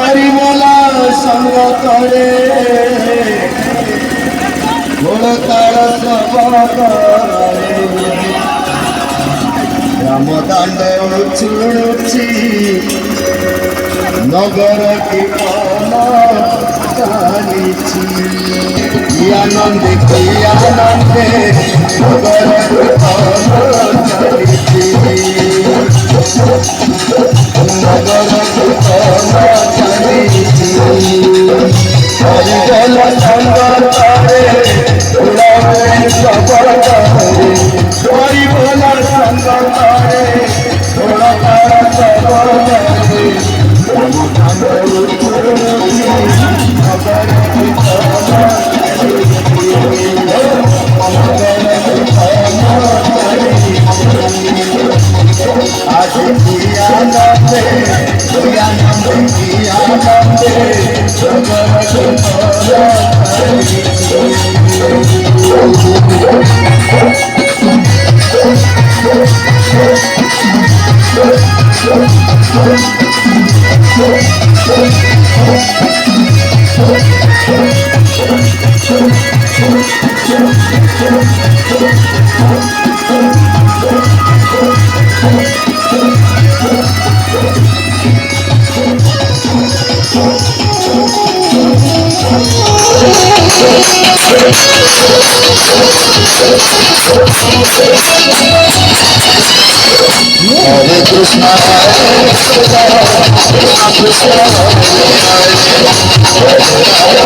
हरिमला संग करे घोड़ताल राम दांड उछुड़ुची नगर कीर्तन चालीची आनंदे नगर कीर्तन चालीची नगर कीर्तन चालीची हरिजन संग करे खबर करे हरिबोल संग करे घोड़ताल खबर करे नगर Hare Krishna, Hare Krishna, Krishna Krishna, Hare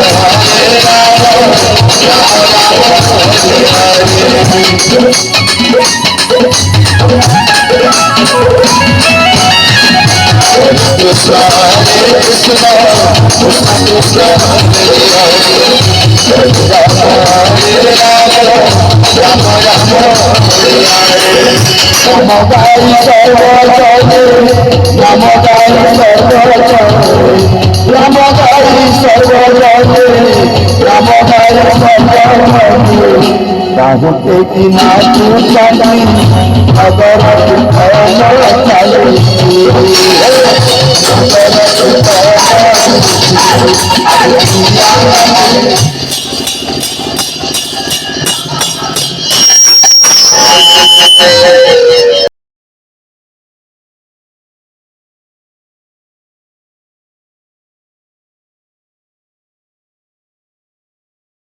Namodai Sarvajane, Namodai Sarvajane, Namodai Sarvajane, Namodai Sarvajane. Bahute ki naatu chali, agar khayal chali, agar khayal chali.